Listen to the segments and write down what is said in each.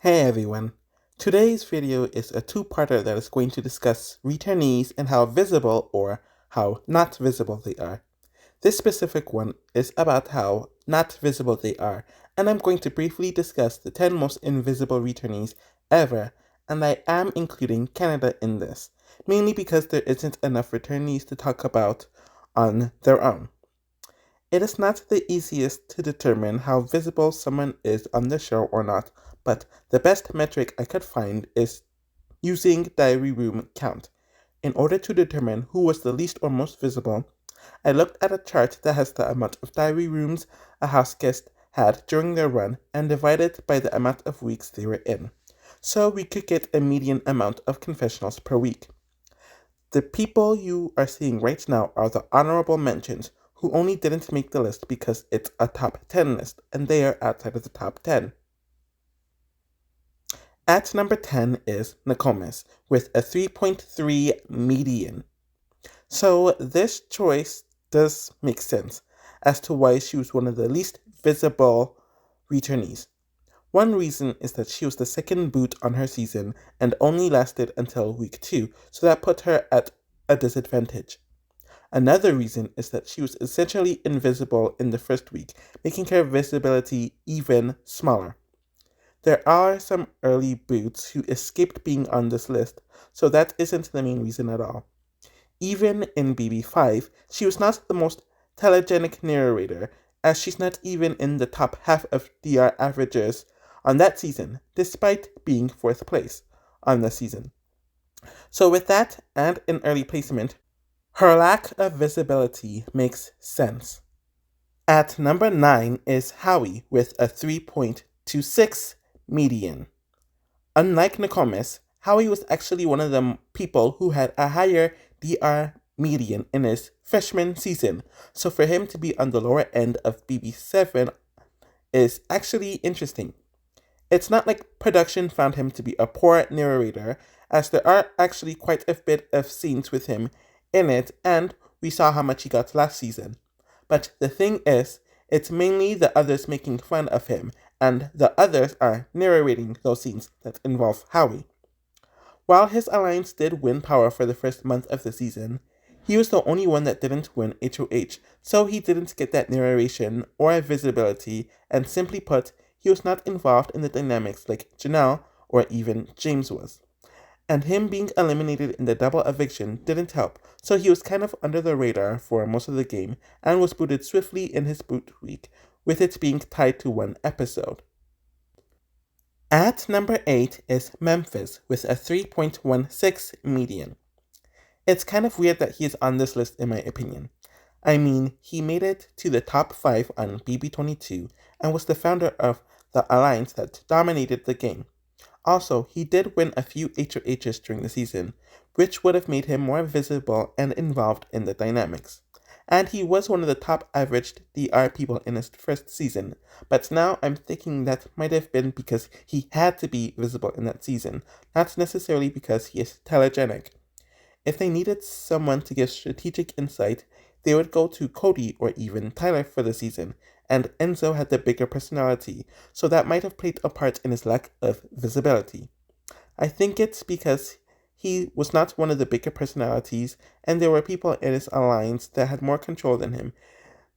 Hey everyone! Today's video is a two-parter that is going to discuss returnees and how visible or how not visible they are. This specific one is about how not visible they are, and I'm going to briefly discuss the 10 most invisible returnees ever, and I am including Canada in this, mainly because there isn't enough returnees to talk about on their own. It is not the easiest to determine how visible someone is on the show or not, but the best metric I could find is using diary room count. In order to determine who was the least or most visible, I looked at a chart that has the amount of diary rooms a house guest had during their run and divided by the amount of weeks they were in, so we could get a median amount of confessionals per week. The people you are seeing right now are the honorable mentions who only didn't make the list because it's a top 10 list and they are outside of the top 10. At number 10 is Nakomis with a 3.3 median. So this choice does make sense as to why she was one of the least visible returnees. One reason is that she was the second boot on her season and only lasted until week 2, so that put her at a disadvantage. Another reason is that she was essentially invisible in the first week, making her visibility even smaller. There are some early boots who escaped being on this list, so that isn't the main reason at all. Even in BB5, she was not the most telegenic narrator, as she's not even in the top half of DR averages on that season, despite being 4th place on the season. So with that and an early placement, her lack of visibility makes sense. At number 9 is Howie with a 3.26 median. Unlike Nakomis, Howie was actually one of the people who had a higher DR median in his freshman season, so for him to be on the lower end of BB7 is actually interesting. It's not like production found him to be a poor narrator, as there are actually quite a bit of scenes with him in it, and we saw how much he got last season. But the thing is, it's mainly the others making fun of him, and the others are narrating those scenes that involve Howie. While his alliance did win power for the first month of the season, he was the only one that didn't win HOH, so he didn't get that narration or visibility, and simply put, he was not involved in the dynamics like Janelle or even James was. And him being eliminated in the double eviction didn't help, so he was kind of under the radar for most of the game and was booted swiftly in his boot week, with it being tied to one episode. At number 8 is Memphis with a 3.16 median. It's kind of weird that he is on this list in my opinion. I mean, he made it to the top 5 on BB22 and was the founder of the alliance that dominated the game. Also, he did win a few HOHs during the season, which would have made him more visible and involved in the dynamics. And he was one of the top averaged DR people in his first season, but now I'm thinking that might have been because he had to be visible in that season, not necessarily because he is telegenic. If they needed someone to give strategic insight, they would go to Cody or even Tyler for the season, and Enzo had the bigger personality, so that might have played a part in his lack of visibility. I think it's because he was not one of the bigger personalities, and there were people in his alliance that had more control than him.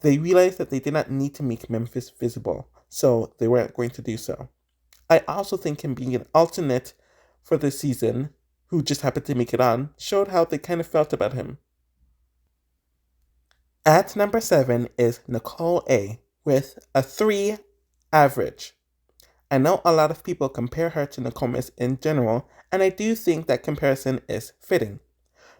They realized that they did not need to make Memphis visible, so they weren't going to do so. I also think him being an alternate for the season, who just happened to make it on, showed how they kind of felt about him. At number 7 is Nicole A with a 3 average. I know a lot of people compare her to Nakomis in general, and I do think that comparison is fitting.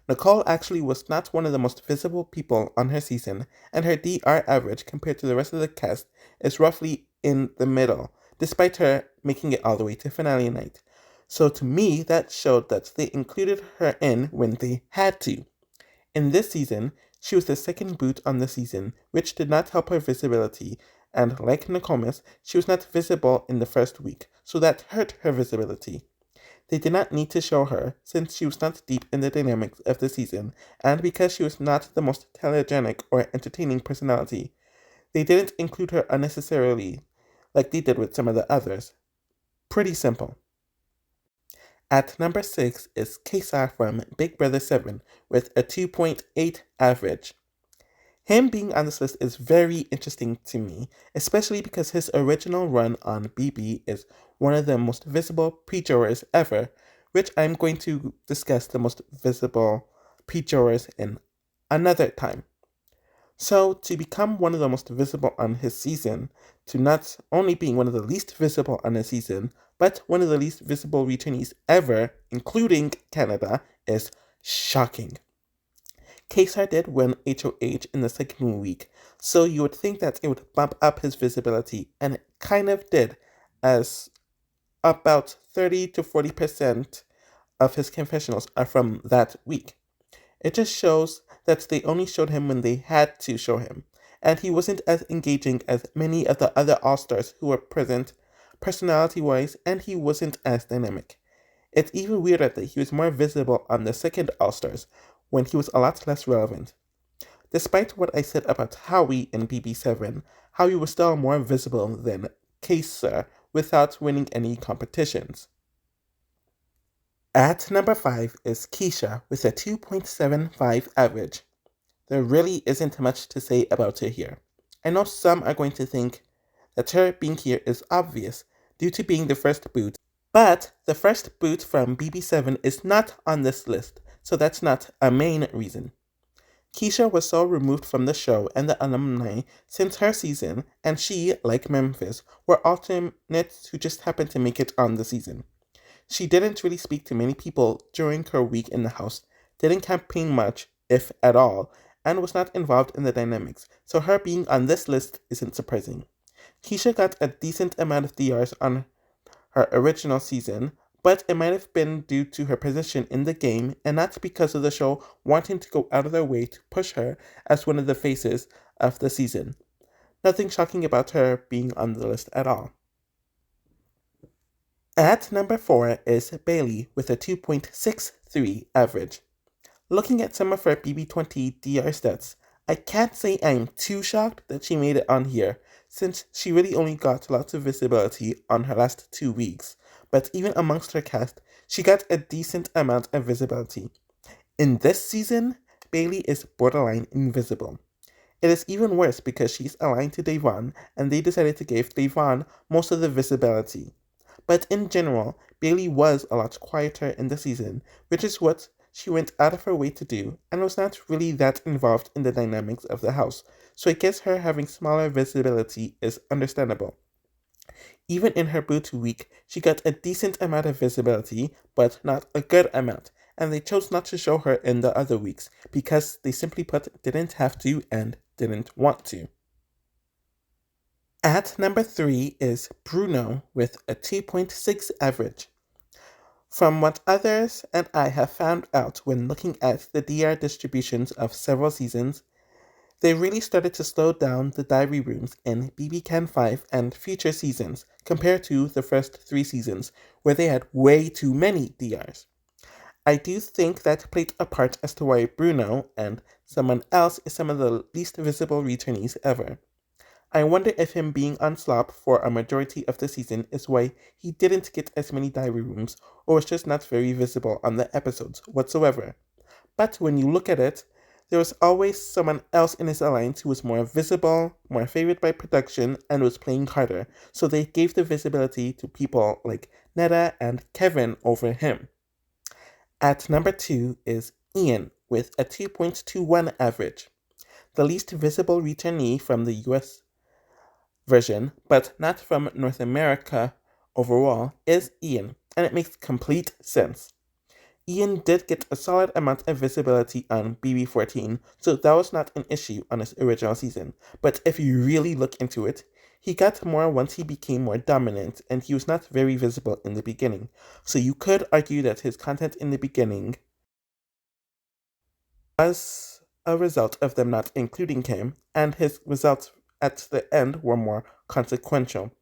Nicole actually was not one of the most visible people on her season, and her DR average compared to the rest of the cast is roughly in the middle, despite her making it all the way to finale night. So to me, that showed that they included her in when they had to. In this season, she was the second boot on the season, which did not help her visibility, and like Nakomis, she was not visible in the first week, so that hurt her visibility. They did not need to show her, since she was not deep in the dynamics of the season, and because she was not the most telegenic or entertaining personality. They didn't include her unnecessarily, like they did with some of the others. Pretty simple. At number 6 is Kaysar from Big Brother 7 with a 2.8 average. Him being on this list is very interesting to me, especially because his original run on BB is one of the most visible pre-jurors ever, which I'm going to discuss the most visible pre-jurors in another time. So, to become one of the most visible on his season, to not only being one of the least visible on his season, but one of the least visible returnees ever, including Canada, is shocking. Kaysar did win HOH in the second week, so you would think that it would bump up his visibility, and it kind of did, as about 30 to 40% of his confessionals are from that week. It just shows that they only showed him when they had to show him, and he wasn't as engaging as many of the other All-Stars who were present personality-wise, and he wasn't as dynamic. It's even weirder that he was more visible on the second All-Stars, when he was a lot less relevant. Despite what I said about Howie in BB7, Howie was still more visible than Kaysar without winning any competitions. At number 5 is Keesha with a 2.75 average. There really isn't much to say about her here. I know some are going to think that her being here is obvious due to being the first boot, but the first boot from BB7 is not on this list, so that's not a main reason. Keesha was so removed from the show and the alumni since her season, and she, like Memphis, were alternates who just happened to make it on the season. She didn't really speak to many people during her week in the house, didn't campaign much, if at all, and was not involved in the dynamics, so her being on this list isn't surprising. Keesha got a decent amount of DRs on her original season, but it might have been due to her position in the game and not because of the show wanting to go out of their way to push her as one of the faces of the season. Nothing shocking about her being on the list at all. At number 4 is Bayleigh with a 2.63 average. Looking at some of her BB20 DR stats, I can't say I'm too shocked that she made it on here, since she really only got lots of visibility on her last 2 weeks, but even amongst her cast, she got a decent amount of visibility. In this season, Bayleigh is borderline invisible. It is even worse because she's aligned to Devon, and they decided to give Devon most of the visibility. But in general, Bayleigh was a lot quieter in the season, which is what she went out of her way to do, and was not really that involved in the dynamics of the house, so I guess her having smaller visibility is understandable. Even in her boot week, she got a decent amount of visibility, but not a good amount, and they chose not to show her in the other weeks, because they simply put didn't have to and didn't want to. At number 3 is Bruno with a 2.6 average. From what others and I have found out when looking at the DR distributions of several seasons, they really started to slow down the diary rooms in BB Can 5 and future seasons compared to the first 3 seasons, where they had way too many DRs. I do think that played a part as to why Bruno and someone else is some of the least visible returnees ever. I wonder if him being on slop for a majority of the season is why he didn't get as many diary rooms, or was just not very visible on the episodes whatsoever. But when you look at it, there was always someone else in his alliance who was more visible, more favored by production, and was playing harder, so they gave the visibility to people like Netta and Kevin over him. At number 2 is Ian with a 2.21 average. The least visible returnee from the US version, but not from North America overall, is Ian, and it makes complete sense. Ian did get a solid amount of visibility on BB14, so that was not an issue on his original season, but if you really look into it, he got more once he became more dominant, and he was not very visible in the beginning, so you could argue that his content in the beginning was a result of them not including him, and his results at the end were more consequential.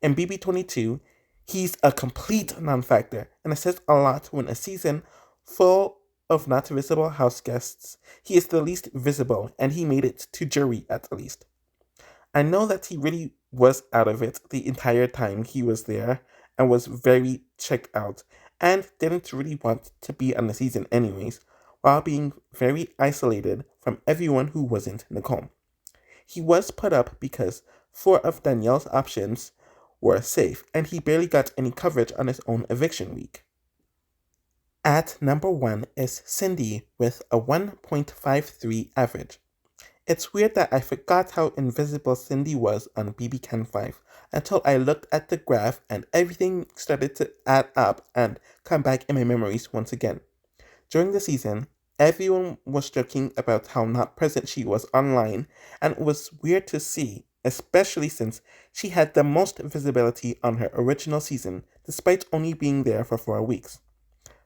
In BB22, he's a complete non-factor, and it says a lot when a season full of not visible house guests, he is the least visible, and he made it to jury at least. I know that he really was out of it the entire time he was there, and was very checked out and didn't really want to be on the season anyways, while being very isolated from everyone who wasn't Nicole. He was put up because four of Danielle's options were safe, and he barely got any coverage on his own eviction week. At number 1 is Sindy with a 1.53 average. It's weird that I forgot how invisible Sindy was on BB Can 5 until I looked at the graph and everything started to add up and come back in my memories once again. During the season, everyone was joking about how not present she was online, and it was weird to see, especially since she had the most visibility on her original season despite only being there for 4 weeks.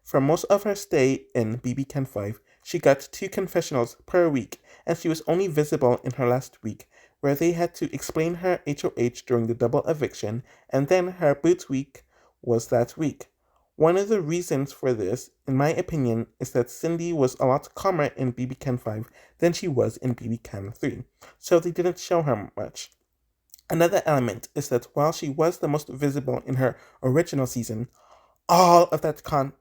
For most of her stay in BB Can 5, she got 2 confessionals per week, and she was only visible in her last week, where they had to explain her HOH during the double eviction, and then her boot week was that week. One of the reasons for this, in my opinion, is that Sindy was a lot calmer in BB Can 5 than she was in BB Can 3, so they didn't show her much. Another element is that while she was the most visible in her original season, all of that content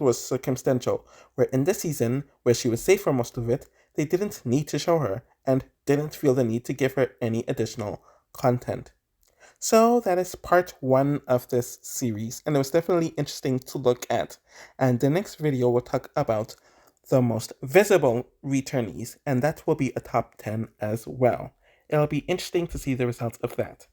was circumstantial, where in this season, where she was safe for most of it, they didn't need to show her and didn't feel the need to give her any additional content. So that is part 1 of this series, and it was definitely interesting to look at. And the next video will talk about the most visible returnees, and that will be a top 10 as well. It'll be interesting to see the results of that.